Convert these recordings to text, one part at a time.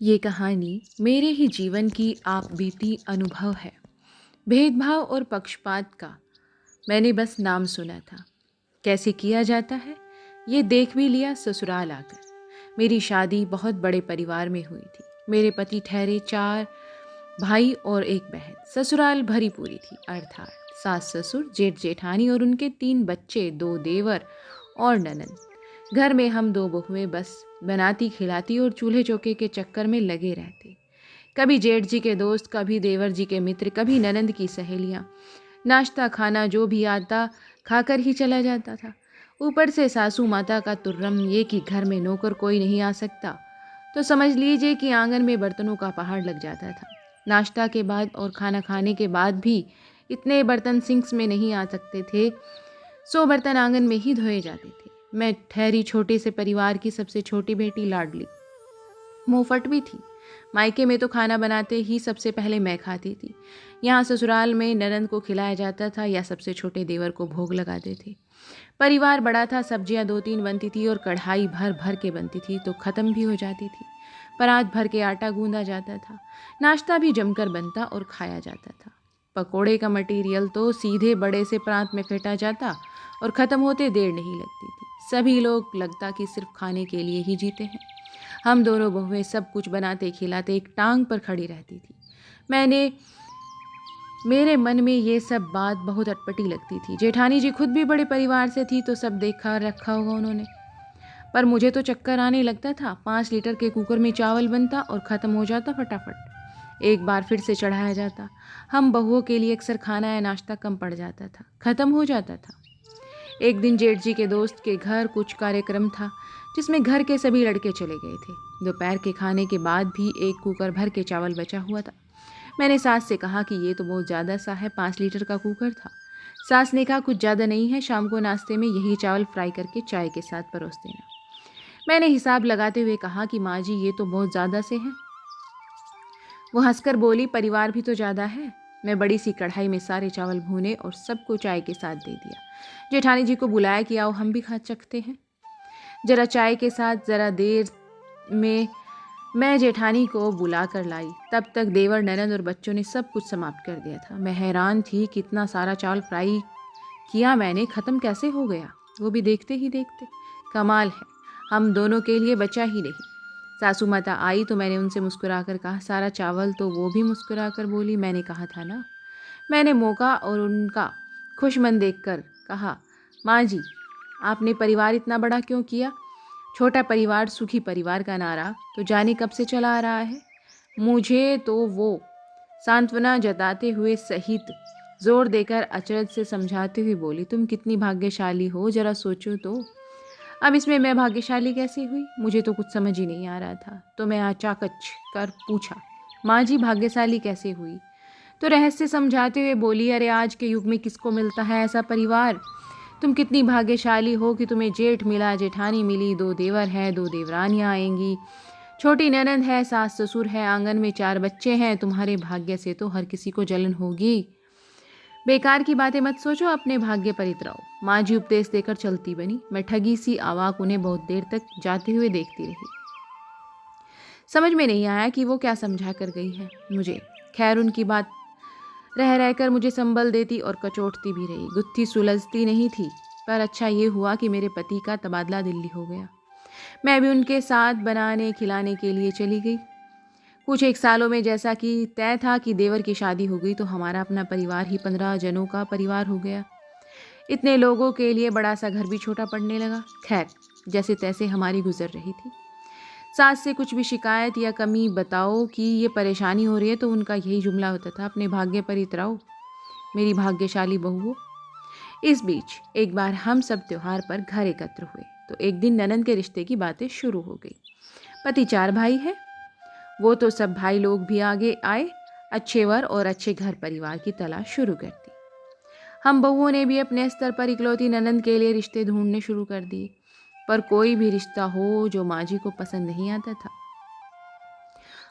ये कहानी मेरे ही जीवन की आप बीती अनुभव है। भेदभाव और पक्षपात का मैंने बस नाम सुना था। कैसे किया जाता है ये देख भी लिया ससुराल आकर। मेरी शादी बहुत बड़े परिवार में हुई थी। मेरे पति ठहरे 4 भाई और 1 बहन। ससुराल भरी पूरी थी, अर्थात सास ससुर, जेठ जेठानी और उनके 3 बच्चे, 2 देवर और ननद। घर में हम 2 बहुएं बस बनाती खिलाती और चूल्हे चौके के चक्कर में लगे रहते। कभी जेठ जी के दोस्त, कभी देवर जी के मित्र, कभी ननंद की सहेलियां। नाश्ता खाना जो भी आता खाकर ही चला जाता था। ऊपर से सासू माता का तुर्रम ये कि घर में नौकर कोई नहीं आ सकता, तो समझ लीजिए कि आंगन में बर्तनों का पहाड़ लग जाता था। नाश्ता के बाद और खाना खाने के बाद भी इतने बर्तन सिंक्स में नहीं आ सकते थे। 100 बर्तन आंगन में ही धोए जाते थे। मैं ठहरी छोटे से परिवार की सबसे छोटी बेटी, लाडली मुंहफट भी थी। मायके में तो खाना बनाते ही सबसे पहले मैं खाती थी। यहाँ ससुराल में ननंद को खिलाया जाता था या सबसे छोटे देवर को भोग लगाते थे। परिवार बड़ा था, सब्जियां 2-3 बनती थी और कढ़ाई भर भर के बनती थी तो ख़त्म भी हो जाती थी। परात भर के आटा गूंदा जाता था। नाश्ता भी जमकर बनता और खाया जाता था। पकोड़े का मटेरियल तो सीधे बड़े से प्रांत में फेंटा जाता और ख़त्म होते देर नहीं लगती थी। सभी लोग लगता कि सिर्फ खाने के लिए ही जीते हैं। हम दोनों बहुएं सब कुछ बनाते खिलाते एक टांग पर खड़ी रहती थी। मैंने मेरे मन में ये सब बात बहुत अटपटी लगती थी। जेठानी जी खुद भी बड़े परिवार से थी तो सब देखा रखा होगा उन्होंने, पर मुझे तो चक्कर आने लगता था। 5 लीटर के कुकर में चावल बनता और ख़त्म हो जाता फटाफट। एक बार फिर से चढ़ाया जाता। हम बहुओं के लिए अक्सर खाना या नाश्ता कम पड़ जाता था, ख़त्म हो जाता था। एक दिन जेठ जी के दोस्त के घर कुछ कार्यक्रम था जिसमें घर के सभी लड़के चले गए थे। दोपहर के खाने के बाद भी एक कुकर भर के चावल बचा हुआ था। मैंने सास से कहा कि ये तो बहुत ज़्यादा सा है, 5 लीटर का कुकर था। सास ने कहा कुछ ज़्यादा नहीं है, शाम को नाश्ते में यही चावल फ्राई करके चाय के साथ परोस देना। मैंने हिसाब लगाते हुए कहा कि माँ जी ये तो बहुत ज़्यादा से है। वो हंसकर बोली, परिवार भी तो ज़्यादा है। मैं बड़ी सी कढ़ाई में सारे चावल भूने और सबको चाय के साथ दे दिया। जेठानी जी को बुलाया कि आओ हम भी खा सकते हैं। जरा चाय के साथ। जरा देर में मैं जेठानी को बुला कर लाई। तब तक देवर, ननद और बच्चों ने सब कुछ समाप्त कर दिया था। मैं हैरान थी कि इतना सारा चावल फ्राई किया मैंने, ख़त्म कैसे हो गया, वो भी देखते ही देखते। कमाल है, हम दोनों के लिए बचा ही नहीं। सासू माता आई तो मैंने उनसे मुस्कुराकर कहा, सारा चावल? तो वो भी मुस्कुराकर बोली, मैंने कहा था ना। मैंने मौका और उनका खुश मन देखकर कहा, माँ जी आपने परिवार इतना बड़ा क्यों किया? छोटा परिवार सुखी परिवार का नारा तो जाने कब से चला आ रहा है। मुझे तो वो सांत्वना जताते हुए सहित जोर देकर अचरज से समझाते हुए बोली, तुम कितनी भाग्यशाली हो, जरा सोचो तो। अब इसमें मैं भाग्यशाली कैसे हुई? मुझे तो कुछ समझ ही नहीं आ रहा था। तो मैं आचाकच कर पूछा, माँ जी भाग्यशाली कैसे हुई? तो रहस्य समझाते हुए बोली, अरे आज के युग में किसको मिलता है ऐसा परिवार? तुम कितनी भाग्यशाली हो कि तुम्हें जेठ मिला, जेठानी मिली, 2 देवर हैं, 2 देवरानियाँ आएंगी, छोटी ननद है, सास ससुर है, आंगन में 4 बच्चे हैं। तुम्हारे भाग्य से तो हर किसी को जलन होगी। बेकार की बातें मत सोचो, अपने भाग्य पर इतराओ। माँ जी उपदेश देकर चलती बनी। मैं ठगी सी आवाक उन्हें बहुत देर तक जाते हुए देखती रही। समझ में नहीं आया कि वो क्या समझा कर गई है मुझे। खैर उनकी बात रह रहकर मुझे संबल देती और कचोटती भी रही। गुत्थी सुलझती नहीं थी, पर अच्छा ये हुआ कि मेरे पति का तबादला दिल्ली हो गया। मैं भी उनके साथ बनाने खिलाने के लिए चली गई। कुछ 1 सालों में जैसा कि तय था कि देवर की शादी हो गई तो हमारा अपना परिवार ही 15 जनों का परिवार हो गया। इतने लोगों के लिए बड़ा सा घर भी छोटा पड़ने लगा। खैर जैसे तैसे हमारी गुजर रही थी। सास से कुछ भी शिकायत या कमी बताओ कि ये परेशानी हो रही है तो उनका यही जुमला होता था, अपने भाग्य पर इतराओ, मेरी भाग्यशाली बहू हो। इस बीच एक बार हम सब त्योहार पर घर एकत्र हुए तो एक दिन ननंद के रिश्ते की बातें शुरू हो गई। पति 4 भाई है, वो तो सब भाई लोग भी आगे आए। अच्छे वर और अच्छे घर परिवार की तलाश शुरू कर दी। हम बहुओं ने भी अपने स्तर पर इकलौती ननंद के लिए रिश्ते ढूंढने शुरू कर दिए, पर कोई भी रिश्ता हो जो माँ जी को पसंद नहीं आता था,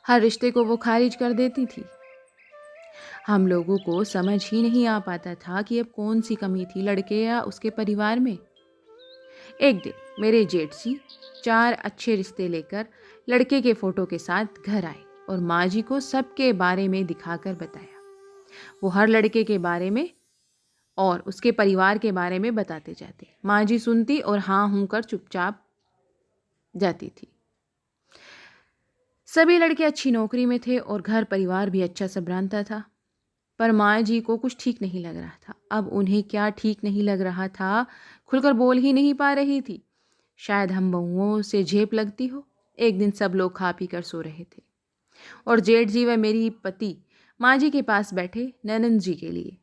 हर रिश्ते को वो खारिज कर देती थी। हम लोगों को समझ ही नहीं आ पाता था कि अब कौन सी कमी थी लड़के या उसके परिवार में। एक दिन मेरे जेठ जी 4 अच्छे रिश्ते लेकर लड़के के फोटो के साथ घर आए और माँ जी को सबके बारे में दिखाकर बताया। वो हर लड़के के बारे में और उसके परिवार के बारे में बताते जाते। माँ जी सुनती और हाँ हूँ कर चुपचाप जाती थी। सभी लड़के अच्छी नौकरी में थे और घर परिवार भी अच्छा संभराता था, पर माँ जी को कुछ ठीक नहीं लग रहा था। अब उन्हें क्या ठीक नहीं लग रहा था, खुलकर बोल ही नहीं पा रही थी। शायद हम बहुओं से झेप लगती हो। एक दिन सब लोग खा पी कर सो रहे थे और जेठ जी व मेरी पति माँ जी के पास बैठे ननंद जी के लिए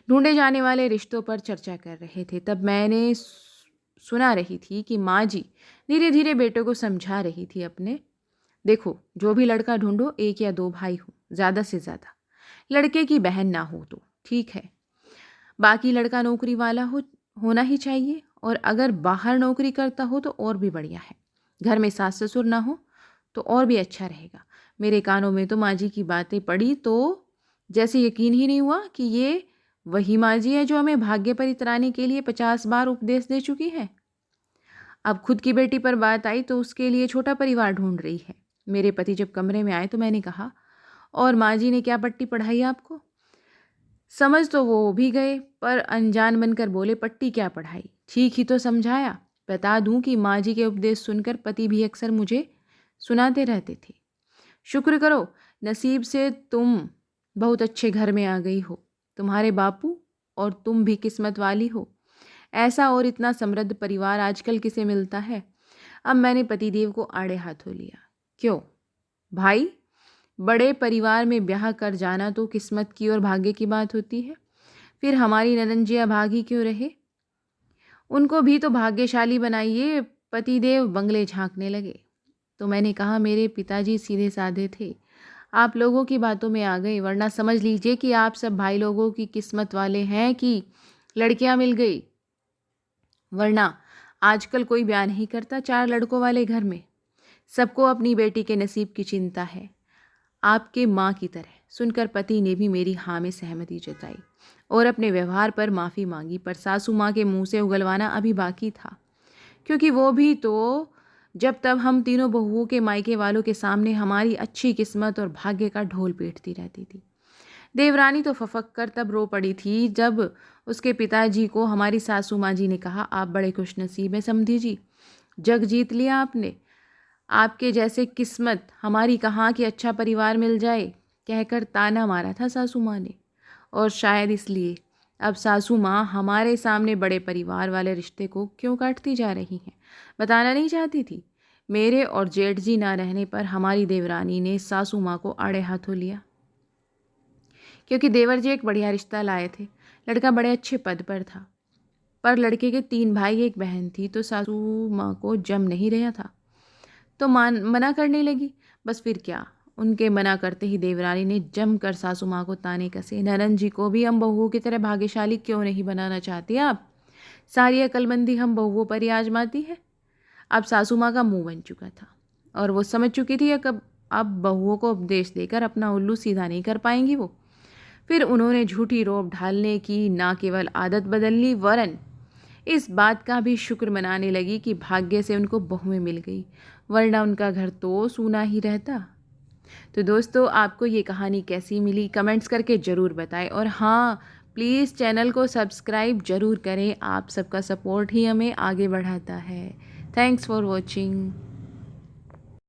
ढूंढे जाने वाले रिश्तों पर चर्चा कर रहे थे। तब मैंने सुना रही थी कि माँ जी धीरे धीरे बेटे को समझा रही थी अपने, देखो जो भी लड़का ढूंढो 1 या 2 भाई हो, ज़्यादा से ज़्यादा लड़के की बहन ना हो तो ठीक है। बाकी लड़का नौकरी वाला होना ही चाहिए, और अगर बाहर नौकरी करता हो तो और भी बढ़िया है। घर में सास ससुर ना हो तो और भी अच्छा रहेगा। मेरे कानों में तो माँ जी की बातें पड़ी तो जैसे यकीन ही नहीं हुआ कि ये वही माँ जी है जो हमें भाग्य पर इतराने के लिए 50 बार उपदेश दे चुकी है। अब खुद की बेटी पर बात आई तो उसके लिए छोटा परिवार ढूंढ रही है। मेरे पति जब कमरे में आए तो मैंने कहा, और माँ जी ने क्या पट्टी पढ़ाई आपको? समझ तो वो भी गए, पर अनजान बनकर बोले, पट्टी क्या पढ़ाई, ठीक ही तो समझाया। बता दूं कि माँ जी के उपदेश सुनकर पति भी अक्सर मुझे सुनाते रहते थे, शुक्र करो नसीब से तुम बहुत अच्छे घर में आ गई हो, तुम्हारे बापू और तुम भी किस्मत वाली हो। ऐसा और इतना समृद्ध परिवार आजकल किसे मिलता है। अब मैंने पतिदेव को आड़े हाथों लिया। क्यों भाई, बड़े परिवार में ब्याह कर जाना तो किस्मत की और भाग्य की बात होती है। फिर हमारी ननंद जी अभागी क्यों रहे? उनको भी तो भाग्यशाली बनाइए। पतिदेव बंगले झांकने लगे। तो मैंने कहा, मेरे पिताजी सीधे साधे थे, आप लोगों की बातों में आ गए, वरना समझ लीजिए कि आप सब भाई लोगों की किस्मत वाले हैं कि लड़कियां मिल गई। वरना आजकल कोई ब्याह नहीं करता 4 लड़कों वाले घर में। सबको अपनी बेटी के नसीब की चिंता है, आपके माँ की तरह। सुनकर पति ने भी मेरी हाँ में सहमति जताई और अपने व्यवहार पर माफ़ी मांगी, पर सासू माँ के मुंह से उगलवाना अभी बाकी था, क्योंकि वो भी तो जब तब हम तीनों बहुओं के मायके वालों के सामने हमारी अच्छी किस्मत और भाग्य का ढोल पीटती रहती थी। देवरानी तो फफक कर तब रो पड़ी थी जब उसके पिताजी को हमारी सासू माँ जी ने कहा, आप बड़े खुशनसीब हैं समधी जी, जग जीत लिया आपने। आपके जैसे किस्मत हमारी कहाँ कि अच्छा परिवार मिल जाए, कहकर ताना मारा था सासू माँ ने। और शायद इसलिए अब सासू माँ हमारे सामने बड़े परिवार वाले रिश्ते को क्यों काटती जा रही हैं, बताना नहीं चाहती थी। मेरे और जेठ जी ना रहने पर हमारी देवरानी ने सासू माँ को आड़े हाथों लिया, क्योंकि देवर जी एक बढ़िया रिश्ता लाए थे। लड़का बड़े अच्छे पद पर था, पर लड़के के 3 भाई 1 बहन थी, तो सासू माँ को जम नहीं रहा था तो मना करने लगी। बस फिर क्या, उनके मना करते ही देवरानी ने जमकर सासू माँ को ताने कसे। ननंद जी को भी हम बहुओं की तरह भाग्यशाली क्यों नहीं बनाना चाहती आप? सारी अकलमंदी हम बहुओं पर ही आजमाती है। अब सासू माँ का मुंह बन चुका था और वो समझ चुकी थी कि अब बहुओं को उपदेश देकर अपना उल्लू सीधा नहीं कर पाएंगी वो। फिर उन्होंने झूठी रोब ढालने की ना केवल आदत बदल ली, वरन इस बात का भी शुक्र मनाने लगी कि भाग्य से उनको बहुएं मिल गई, वरना उनका घर तो सूना ही रहता। तो दोस्तों, आपको ये कहानी कैसी मिली कमेंट्स करके ज़रूर बताएं, और हाँ, प्लीज़ चैनल को सब्सक्राइब ज़रूर करें। आप सबका सपोर्ट ही हमें आगे बढ़ाता है। Thanks for watching.